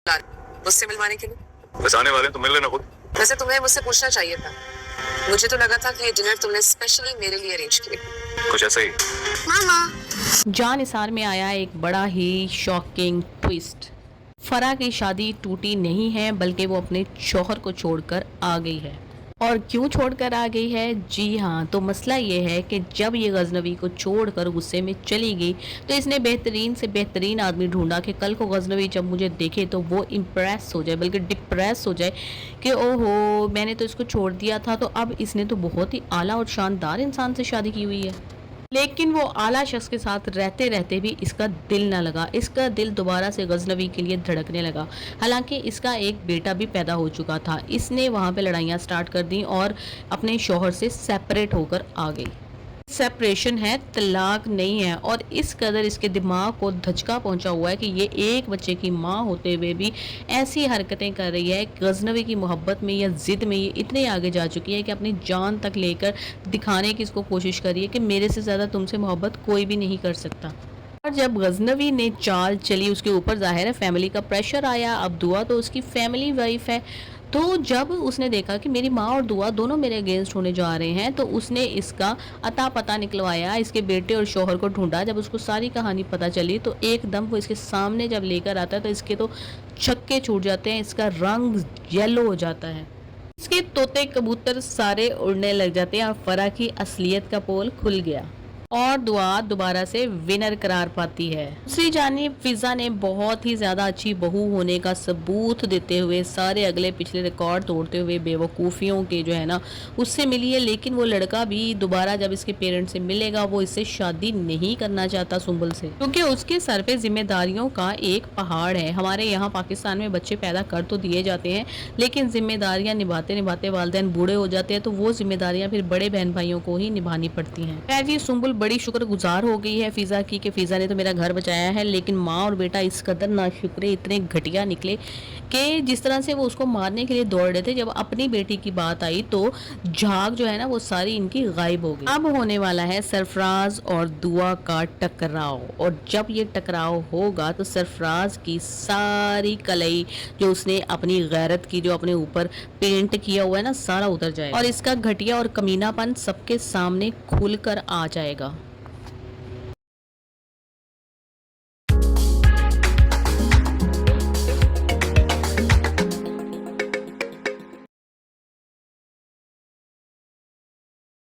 मुझसे मिलवाने के लिए। बस आने वाले तो मिल लेना खुद। वैसे तुम्हें मुझसे पूछना चाहिए था। मुझे तो लगा था कि ये डिनर तुमने स्पेशली मेरे लिए अरेंज किया। कुछ ऐसा ही। मामा। जान निसार में आया एक बड़ा ही शॉकिंग ट्विस्ट। फराह की शादी टूटी नहीं है बल्कि वो अपने शौहर को छोड़कर आ गई है। और क्यों छोड़कर आ गई है? जी हाँ, तो मसला ये है कि जब ये गजनवी को छोड़कर गुस्से में चली गई तो इसने बेहतरीन से बेहतरीन आदमी ढूंढा कि कल को गजनवी जब मुझे देखे तो वो इम्प्रेस हो जाए, बल्कि डिप्रेस हो जाए कि ओहो मैंने तो इसको छोड़ दिया था, तो अब इसने तो बहुत ही आला और शानदार इंसान से शादी की हुई है। लेकिन वो आला शख्स के साथ रहते रहते भी इसका दिल ना लगा। इसका दिल दोबारा से गजनवी के लिए धड़कने लगा। हालांकि इसका एक बेटा भी पैदा हो चुका था। इसने वहाँ पे लड़ाइयाँ स्टार्ट कर दी और अपने शौहर से सेपरेट होकर आ गई। सेपरेशन है, तलाक नहीं है। और इस कदर इसके दिमाग को धचका पहुंचा हुआ है कि ये एक बच्चे की माँ होते हुए भी ऐसी हरकतें कर रही है। गजनवी की मोहब्बत में या जिद में ये इतने आगे जा चुकी है कि अपनी जान तक लेकर दिखाने की इसको कोशिश कर रही है कि मेरे से ज़्यादा तुमसे मोहब्बत कोई भी नहीं कर सकता। और जब गजनवी ने चाल चली उसके ऊपर, जाहिर है फैमिली का प्रेशर आया। अब दुआ तो उसकी फैमिली वाइफ है, तो जब उसने देखा कि मेरी माँ और दुआ दोनों मेरे अगेंस्ट होने जा रहे हैं तो उसने इसका अता पता निकलवाया, इसके बेटे और शौहर को ढूंढा। जब उसको सारी कहानी पता चली तो एकदम वो इसके सामने जब लेकर आता है तो इसके तो छक्के छूट जाते हैं, इसका रंग येलो हो जाता है, इसके तोते कबूतर सारे उड़ने लग जाते हैं और फराह की असलियत का पोल खुल गया और दुआ दोबारा से विनर करार पाती है। दूसरी जानिब फिजा ने बहुत ही ज्यादा अच्छी बहू होने का सबूत देते हुए सारे अगले पिछले रिकॉर्ड तोड़ते हुए बेवकूफ़ियों के जो है ना उससे मिली है। लेकिन वो लड़का भी दोबारा जब इसके पेरेंट्स से मिलेगा वो इससे शादी नहीं करना चाहता सुंबुल से, क्योंकि उसके सर पे जिम्मेदारियों का एक पहाड़ है। हमारे यहाँ पाकिस्तान में बच्चे पैदा कर तो दिए जाते हैं लेकिन जिम्मेदारियाँ निभाते निभाते वालिदैन बूढ़े हो जाते हैं, तो वो जिम्मेदारियाँ फिर बड़े बहन भाइयों को ही निभानी पड़ती हैं। खैर जी, सुंबुल बड़ी शुक्रगुजार हो गई है फिजा की कि फिजा ने तो मेरा घर बचाया है। लेकिन माँ और बेटा इस कदर नाशुक्रे, इतने घटिया निकले कि जिस तरह से वो उसको मारने के लिए दौड़ रहे थे, जब अपनी बेटी की बात आई तो झाग जो है ना वो सारी इनकी गायब हो गई। अब होने वाला है सरफराज और दुआ का टकराव, और जब ये टकराव होगा तो सरफराज की सारी कलई जो उसने अपनी गैरत की, जो अपने ऊपर पेंट किया हुआ है ना, सारा उतर जाएगा और इसका घटिया और कमीनापन सबके सामने खुलकर आ जाएगा।